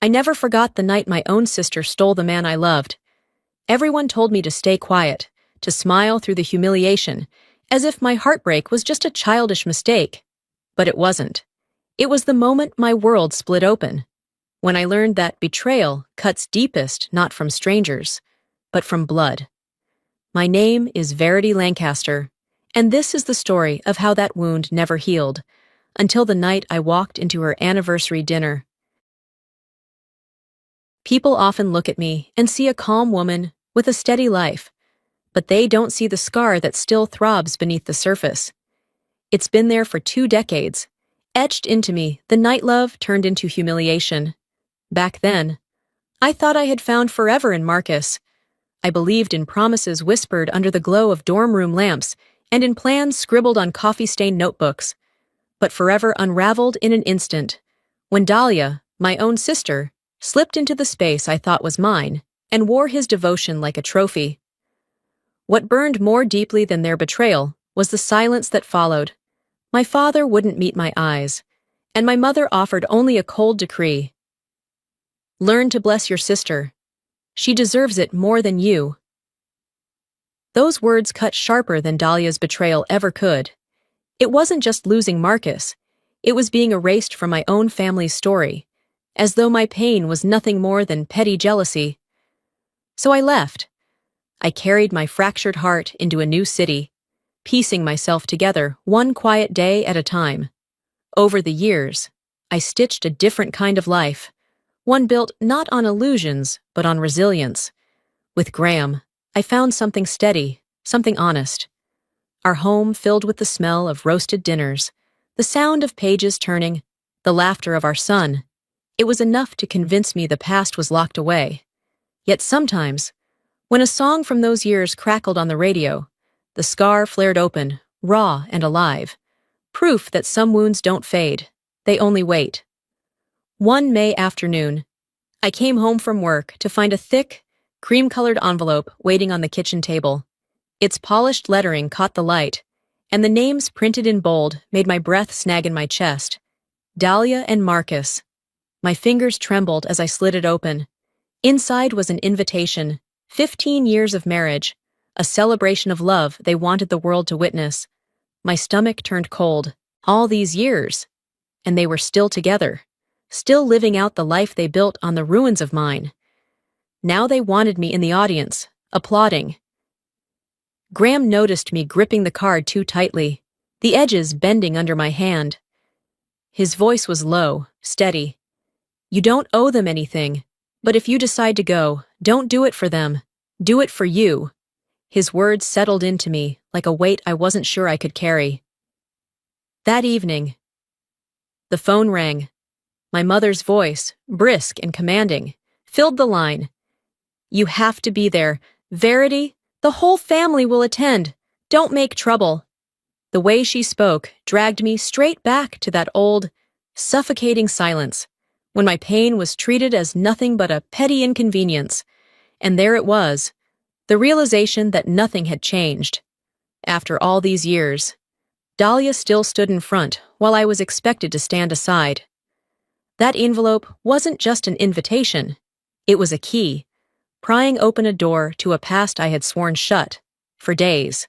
I never forgot the night my own sister stole the man I loved. Everyone told me to stay quiet, to smile through the humiliation, as if my heartbreak was just a childish mistake. But it wasn't. It was the moment my world split open, when I learned that betrayal cuts deepest not from strangers, but from blood. My name is Verity Lancaster, and this is the story of how that wound never healed, until the night I walked into her anniversary dinner. People often look at me and see a calm woman with a steady life, but they don't see the scar that still throbs beneath the surface. It's been there for 2 decades, etched into me the night love turned into humiliation. Back then, I thought I had found forever in Marcus. I believed in promises whispered under the glow of dorm room lamps and in plans scribbled on coffee-stained notebooks. But forever unraveled in an instant, when Dahlia, my own sister, slipped into the space I thought was mine and wore his devotion like a trophy. What burned more deeply than their betrayal was the silence that followed. My father wouldn't meet my eyes, and my mother offered only a cold decree. Learn to bless your sister. She deserves it more than you. Those words cut sharper than Dahlia's betrayal ever could. It wasn't just losing Marcus. It was being erased from my own family's story, as though my pain was nothing more than petty jealousy. So I left. I carried my fractured heart into a new city, piecing myself together one quiet day at a time. Over the years, I stitched a different kind of life, one built not on illusions, but on resilience. With Graham, I found something steady, something honest. Our home filled with the smell of roasted dinners, the sound of pages turning, the laughter of our son. It was enough to convince me the past was locked away. Yet sometimes, when a song from those years crackled on the radio, the scar flared open, raw and alive. Proof that some wounds don't fade, they only wait. One May afternoon, I came home from work to find a thick, cream-colored envelope waiting on the kitchen table. Its polished lettering caught the light, and the names printed in bold made my breath snag in my chest. Dahlia and Marcus. My fingers trembled as I slid it open. Inside was an invitation, 15 years of marriage, a celebration of love they wanted the world to witness. My stomach turned cold. All these years. And they were still together, still living out the life they built on the ruins of mine. Now they wanted me in the audience, applauding. Graham noticed me gripping the card too tightly, the edges bending under my hand. His voice was low, steady. You don't owe them anything, but if you decide to go, don't do it for them. Do it for you. His words settled into me like a weight I wasn't sure I could carry. That evening, the phone rang. My mother's voice, brisk and commanding, filled the line. You have to be there. Verity, the whole family will attend. Don't make trouble. The way she spoke dragged me straight back to that old, suffocating silence, when my pain was treated as nothing but a petty inconvenience. And there it was, the realization that nothing had changed. After all these years, Dahlia still stood in front while I was expected to stand aside. That envelope wasn't just an invitation. It was a key, prying open a door to a past I had sworn shut, for days.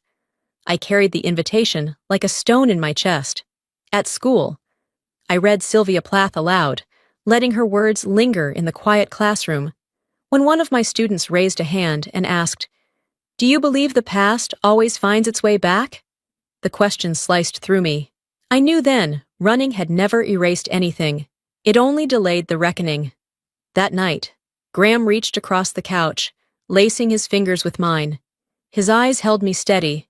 I carried the invitation like a stone in my chest. At school, I read Sylvia Plath aloud, letting her words linger in the quiet classroom. When one of my students raised a hand and asked, "Do you believe the past always finds its way back?" The question sliced through me. I knew then running had never erased anything. It only delayed the reckoning. That night, Graham reached across the couch, lacing his fingers with mine. His eyes held me steady.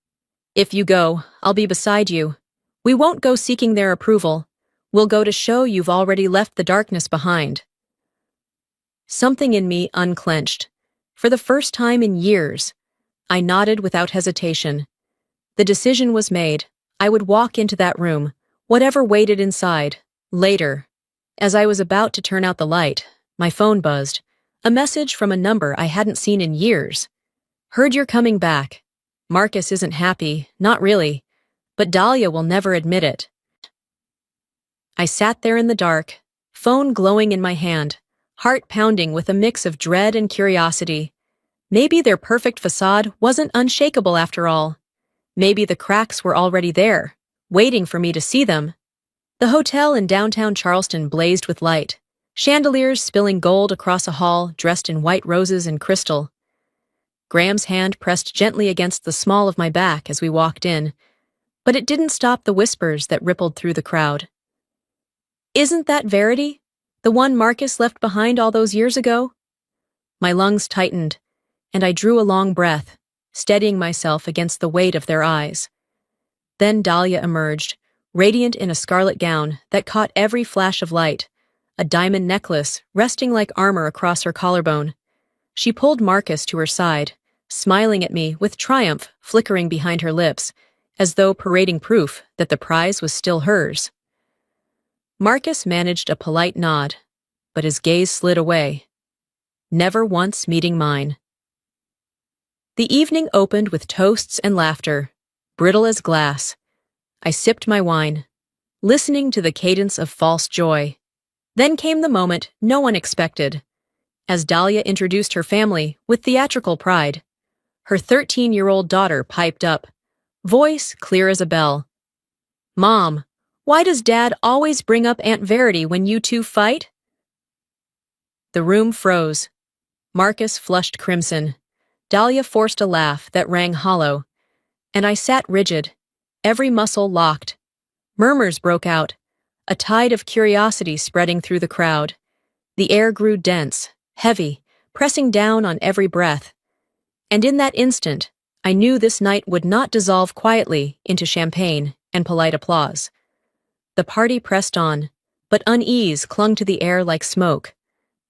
If you go, I'll be beside you. We won't go seeking their approval. We'll go to show you've already left the darkness behind. Something in me unclenched. For the first time in years, I nodded without hesitation. The decision was made. I would walk into that room, whatever waited inside, later. As I was about to turn out the light, my phone buzzed. A message from a number I hadn't seen in years. Heard you're coming back. Marcus isn't happy, not really, but Dahlia will never admit it. I sat there in the dark, phone glowing in my hand, heart pounding with a mix of dread and curiosity. Maybe their perfect facade wasn't unshakable after all. Maybe the cracks were already there, waiting for me to see them. The hotel in downtown Charleston blazed with light, chandeliers spilling gold across a hall dressed in white roses and crystal. Graham's hand pressed gently against the small of my back as we walked in, but it didn't stop the whispers that rippled through the crowd. "Isn't that Verity? The one Marcus left behind all those years ago?" My lungs tightened, and I drew a long breath, steadying myself against the weight of their eyes. Then Dahlia emerged, radiant in a scarlet gown that caught every flash of light, a diamond necklace resting like armor across her collarbone. She pulled Marcus to her side, smiling at me with triumph flickering behind her lips, as though parading proof that the prize was still hers. Marcus managed a polite nod, but his gaze slid away, never once meeting mine. The evening opened with toasts and laughter, brittle as glass. I sipped my wine, listening to the cadence of false joy. Then came the moment no one expected, as Dahlia introduced her family with theatrical pride. Her 13-year-old daughter piped up, voice clear as a bell. "Mom, why does Dad always bring up Aunt Verity when you two fight?" The room froze. Marcus flushed crimson. Dahlia forced a laugh that rang hollow, and I sat rigid, every muscle locked. Murmurs broke out, a tide of curiosity spreading through the crowd. The air grew dense, heavy, pressing down on every breath. And in that instant, I knew this night would not dissolve quietly into champagne and polite applause. The party pressed on, but unease clung to the air like smoke.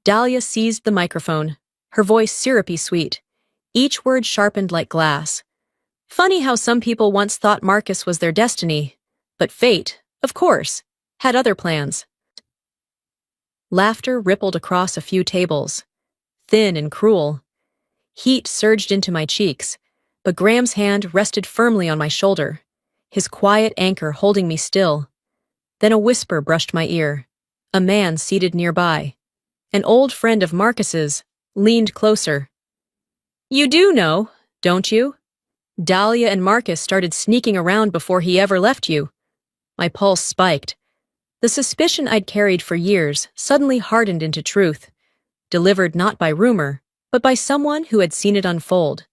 Dahlia seized the microphone, her voice syrupy sweet, each word sharpened like glass. Funny how some people once thought Marcus was their destiny, but fate, of course, had other plans. Laughter rippled across a few tables, thin and cruel. Heat surged into my cheeks, but Graham's hand rested firmly on my shoulder, his quiet anchor holding me still. Then a whisper brushed my ear. A man seated nearby, an old friend of Marcus's, leaned closer. "You do know, don't you? Dahlia and Marcus started sneaking around before he ever left you." My pulse spiked. The suspicion I'd carried for years suddenly hardened into truth, delivered not by rumor, but by someone who had seen it unfold.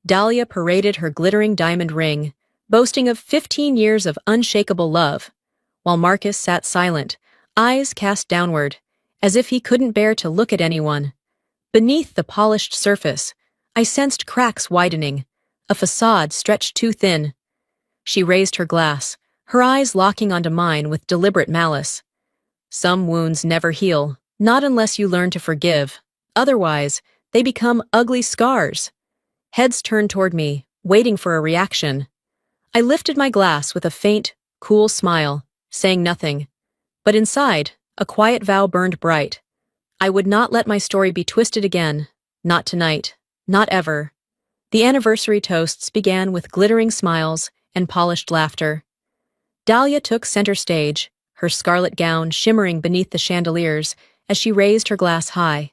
Dahlia paraded her glittering diamond ring, boasting of 15 years of unshakable love, while Marcus sat silent, eyes cast downward, as if he couldn't bear to look at anyone. Beneath the polished surface, I sensed cracks widening, a facade stretched too thin. She raised her glass, her eyes locking onto mine with deliberate malice. "Some wounds never heal, not unless you learn to forgive. Otherwise, they become ugly scars." Heads turned toward me, waiting for a reaction. I lifted my glass with a faint, cool smile, saying nothing. But inside, a quiet vow burned bright. I would not let my story be twisted again, not tonight, not ever. The anniversary toasts began with glittering smiles and polished laughter. Dahlia took center stage, her scarlet gown shimmering beneath the chandeliers as she raised her glass high.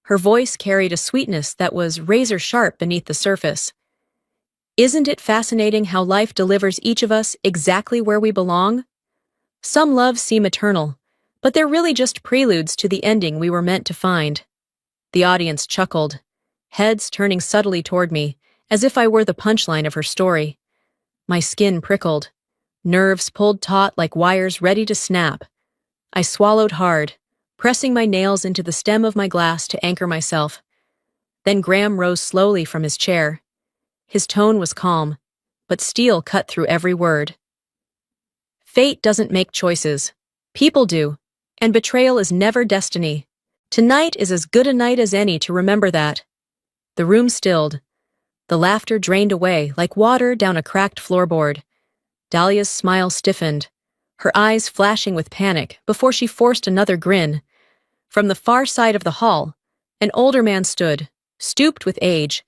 Her voice carried a sweetness that was razor-sharp beneath the surface. "Isn't it fascinating how life delivers each of us exactly where we belong? Some loves seem eternal, but they're really just preludes to the ending we were meant to find." The audience chuckled, heads turning subtly toward me, as if I were the punchline of her story. My skin prickled, nerves pulled taut like wires ready to snap. I swallowed hard, pressing my nails into the stem of my glass to anchor myself. Then Graham rose slowly from his chair. His tone was calm, but steel cut through every word. "Fate doesn't make choices. People do, and betrayal is never destiny. Tonight is as good a night as any to remember that." The room stilled. The laughter drained away like water down a cracked floorboard. Dahlia's smile stiffened, her eyes flashing with panic before she forced another grin. From the far side of the hall, an older man stood, stooped with age,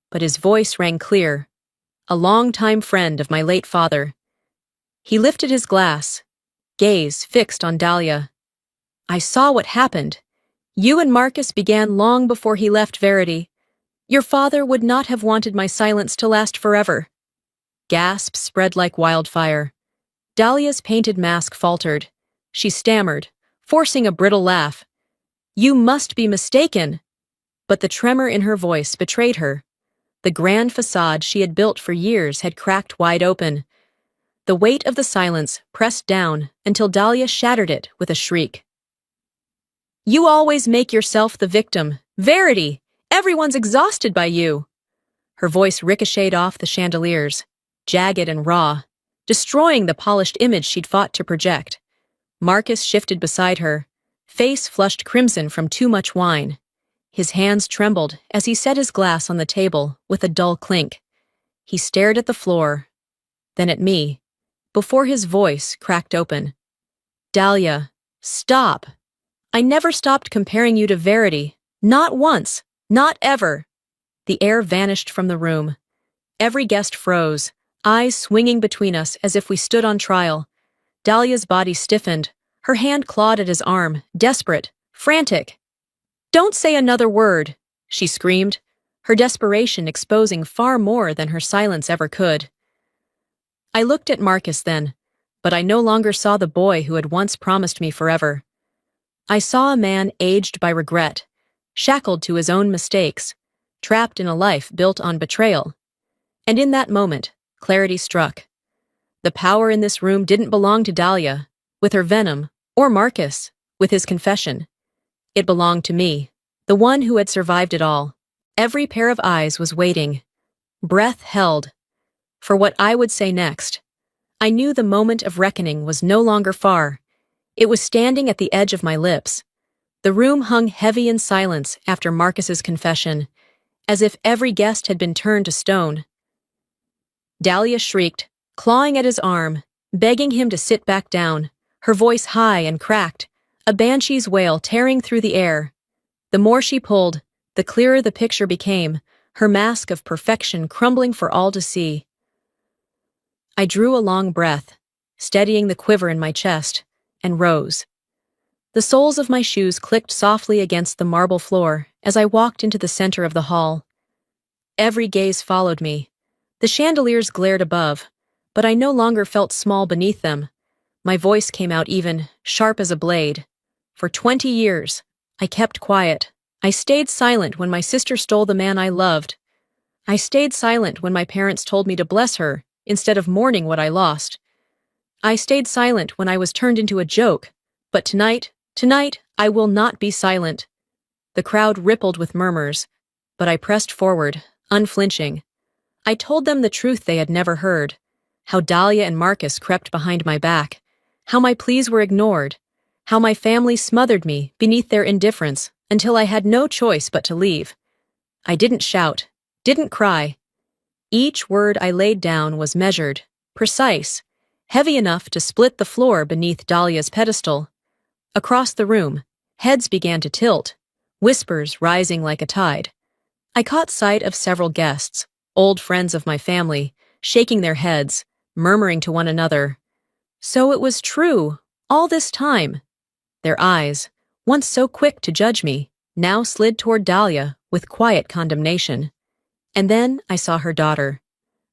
but his voice rang clear, a longtime friend of my late father. He lifted his glass, gaze fixed on Dahlia. "I saw what happened. You and Marcus began long before he left Verity. Your father would not have wanted my silence to last forever. Gasps spread like wildfire. Dahlia's painted mask faltered. She stammered, forcing a brittle laugh. You must be mistaken. But the tremor in her voice betrayed her. The grand facade she had built for years had cracked wide open. The weight of the silence pressed down until Dahlia shattered it with a shriek. You always make yourself the victim. Verity! Everyone's exhausted by you. Her voice ricocheted off the chandeliers, jagged and raw, destroying the polished image she'd fought to project. Marcus shifted beside her, face flushed crimson from too much wine. His hands trembled as he set his glass on the table with a dull clink. He stared at the floor, then at me, before his voice cracked open. Dahlia, stop. I never stopped comparing you to Verity. Not once. Not ever. The air vanished from the room. Every guest froze, eyes swinging between us as if we stood on trial. Dahlia's body stiffened. Her hand clawed at his arm, desperate, frantic. Don't say another word, she screamed, her desperation exposing far more than her silence ever could. I looked at Marcus then, but I no longer saw the boy who had once promised me forever. I saw a man aged by regret, shackled to his own mistakes, trapped in a life built on betrayal. And in that moment, clarity struck. The power in this room didn't belong to Dahlia, with her venom, or Marcus, with his confession. It belonged to me, the one who had survived it all. Every pair of eyes was waiting, breath held, for what I would say next. I knew the moment of reckoning was no longer far. It was standing at the edge of my lips. The room hung heavy in silence after Marcus's confession, as if every guest had been turned to stone. Dahlia shrieked, clawing at his arm, begging him to sit back down, her voice high and cracked, a banshee's wail tearing through the air. The more she pulled, the clearer the picture became, her mask of perfection crumbling for all to see. I drew a long breath, steadying the quiver in my chest, and rose. The soles of my shoes clicked softly against the marble floor as I walked into the center of the hall. Every gaze followed me. The chandeliers glared above, but I no longer felt small beneath them. My voice came out even, sharp as a blade. For 20 years, I kept quiet. I stayed silent when my sister stole the man I loved. I stayed silent when my parents told me to bless her instead of mourning what I lost. I stayed silent when I was turned into a joke, but tonight, I will not be silent. The crowd rippled with murmurs, but I pressed forward, unflinching. I told them the truth they had never heard, how Dahlia and Marcus crept behind my back, how my pleas were ignored, how my family smothered me beneath their indifference until I had no choice but to leave. I didn't shout, didn't cry. Each word I laid down was measured, precise, heavy enough to split the floor beneath Dahlia's pedestal. Across the room, heads began to tilt, whispers rising like a tide. I caught sight of several guests, old friends of my family, shaking their heads, murmuring to one another. So it was true, all this time. Their eyes, once so quick to judge me, now slid toward Dahlia with quiet condemnation. And then I saw her daughter.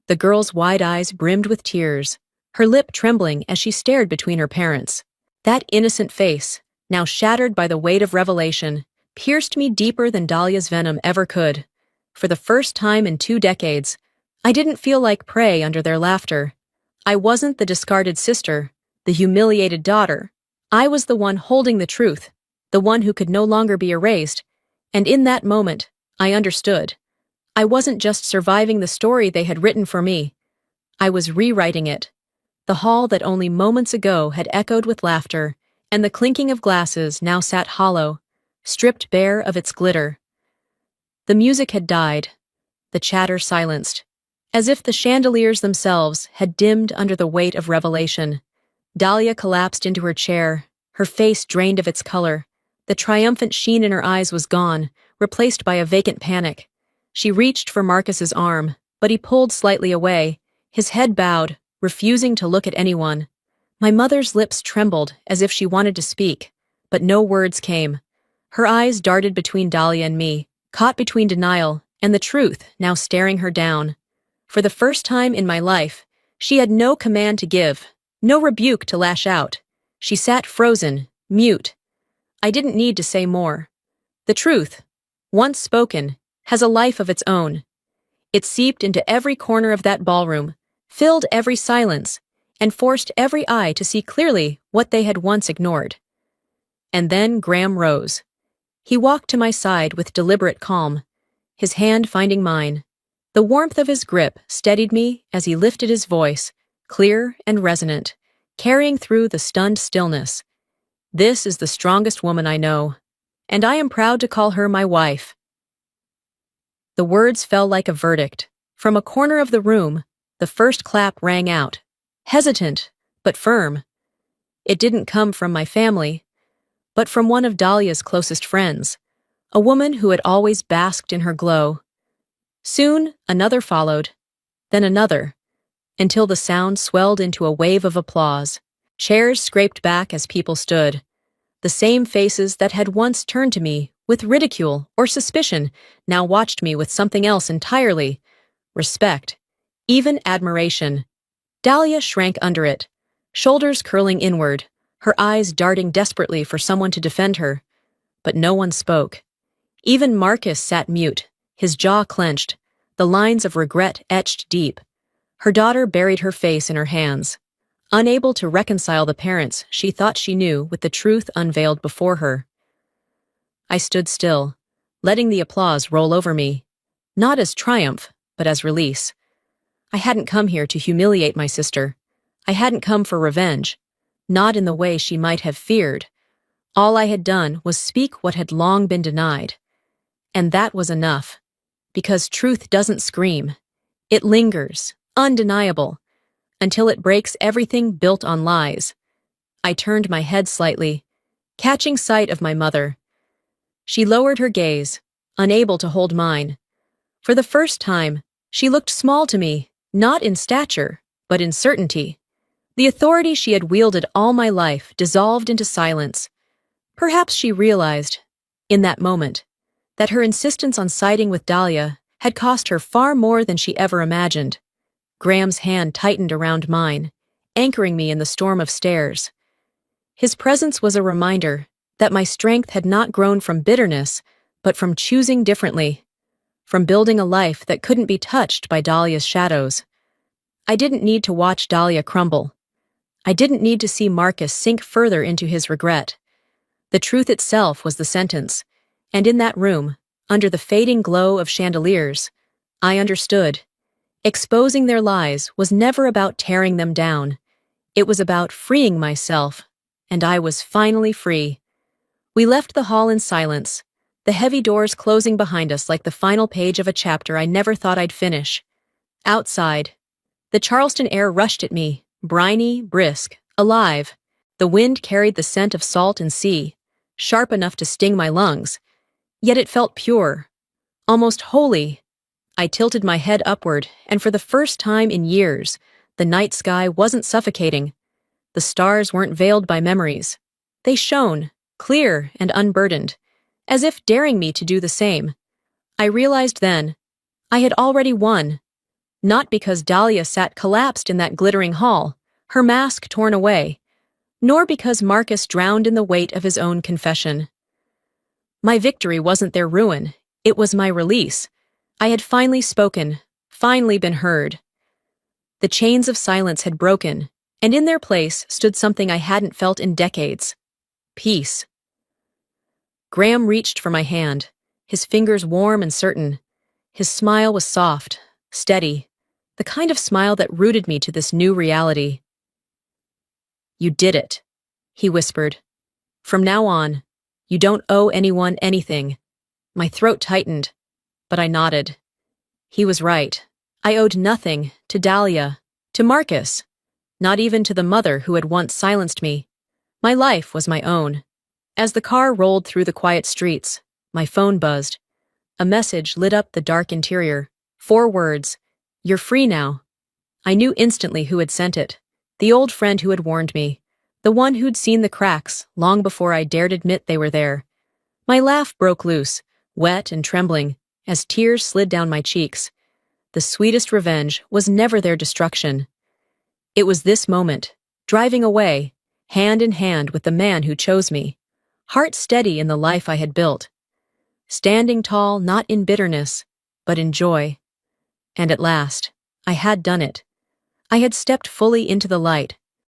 The girl's wide eyes brimmed with tears, her lip trembling as she stared between her parents. That innocent face, now shattered by the weight of revelation, pierced me deeper than Dahlia's venom ever could. For the first time in 2 decades, I didn't feel like prey under their laughter. I wasn't the discarded sister, the humiliated daughter. I was the one holding the truth, the one who could no longer be erased, and in that moment, I understood. I wasn't just surviving the story they had written for me. I was rewriting it. The hall that only moments ago had echoed with laughter, and the clinking of glasses now sat hollow, stripped bare of its glitter. The music had died, the chatter silenced, as if the chandeliers themselves had dimmed under the weight of revelation. Dahlia collapsed into her chair, her face drained of its color. The triumphant sheen in her eyes was gone, replaced by a vacant panic. She reached for Marcus's arm, but he pulled slightly away, his head bowed, refusing to look at anyone. My mother's lips trembled as if she wanted to speak, but no words came. Her eyes darted between Dahlia and me, caught between denial and the truth now staring her down. For the first time in my life, she had no command to give, no rebuke to lash out. She sat frozen, mute. I didn't need to say more. The truth, once spoken, has a life of its own. It seeped into every corner of that ballroom, filled every silence, and forced every eye to see clearly what they had once ignored. And then Graham rose. He walked to my side with deliberate calm, his hand finding mine. The warmth of his grip steadied me as he lifted his voice, clear and resonant, carrying through the stunned stillness. This is the strongest woman I know, and I am proud to call her my wife. The words fell like a verdict. From a corner of the room, the first clap rang out, hesitant, but firm. It didn't come from my family, but from one of Dahlia's closest friends, a woman who had always basked in her glow. Soon, another followed, then another, until the sound swelled into a wave of applause. Chairs scraped back as people stood. The same faces that had once turned to me with ridicule or suspicion now watched me with something else entirely: respect, even admiration. Dahlia shrank under it, shoulders curling inward, her eyes darting desperately for someone to defend her. But no one spoke. Even Marcus sat mute, his jaw clenched, the lines of regret etched deep. Her daughter buried her face in her hands, unable to reconcile the parents she thought she knew with the truth unveiled before her. I stood still, letting the applause roll over me, not as triumph, but as release. I hadn't come here to humiliate my sister. I hadn't come for revenge, not in the way she might have feared. All I had done was speak what had long been denied. And that was enough, because truth doesn't scream. It lingers, undeniable, until it breaks everything built on lies. I turned my head slightly, catching sight of my mother. She lowered her gaze, unable to hold mine. For the first time, she looked small to me, not in stature, but in certainty. The authority she had wielded all my life dissolved into silence. Perhaps she realized, in that moment, that her insistence on siding with Dahlia had cost her far more than she ever imagined. Graham's hand tightened around mine, anchoring me in the storm of stares. His presence was a reminder that my strength had not grown from bitterness, but from choosing differently, from building a life that couldn't be touched by Dahlia's shadows. I didn't need to watch Dahlia crumble. I didn't need to see Marcus sink further into his regret. The truth itself was the sentence, and in that room, under the fading glow of chandeliers, I understood. Exposing their lies was never about tearing them down. It was about freeing myself, and I was finally free. We left the hall in silence, the heavy doors closing behind us like the final page of a chapter I never thought I'd finish. Outside, the Charleston air rushed at me, briny, brisk, alive. The wind carried the scent of salt and sea, sharp enough to sting my lungs. Yet it felt pure, almost holy. I tilted my head upward, and for the first time in years, the night sky wasn't suffocating. The stars weren't veiled by memories. They shone, clear and unburdened, as if daring me to do the same. I realized then, I had already won. Not because Dahlia sat collapsed in that glittering hall, her mask torn away, nor because Marcus drowned in the weight of his own confession. My victory wasn't their ruin, it was my release. I had finally spoken, finally been heard. The chains of silence had broken, and in their place stood something I hadn't felt in decades: peace. Graham reached for my hand, his fingers warm and certain. His smile was soft, steady, the kind of smile that rooted me to this new reality. "You did it," he whispered. "From now on, you don't owe anyone anything." My throat tightened, but I nodded. He was right. I owed nothing to Dahlia, to Marcus, not even to the mother who had once silenced me. My life was my own. As the car rolled through the quiet streets, my phone buzzed. A message lit up the dark interior. 4 words: "You're free now." I knew instantly who had sent it. The old friend who had warned me. The one who'd seen the cracks long before I dared admit they were there. My laugh broke loose, wet and trembling, as tears slid down my cheeks. The sweetest revenge was never their destruction. It was this moment, driving away, hand in hand with the man who chose me, heart steady in the life I had built, standing tall not in bitterness, but in joy. And at last, I had done it. I had stepped fully into the light,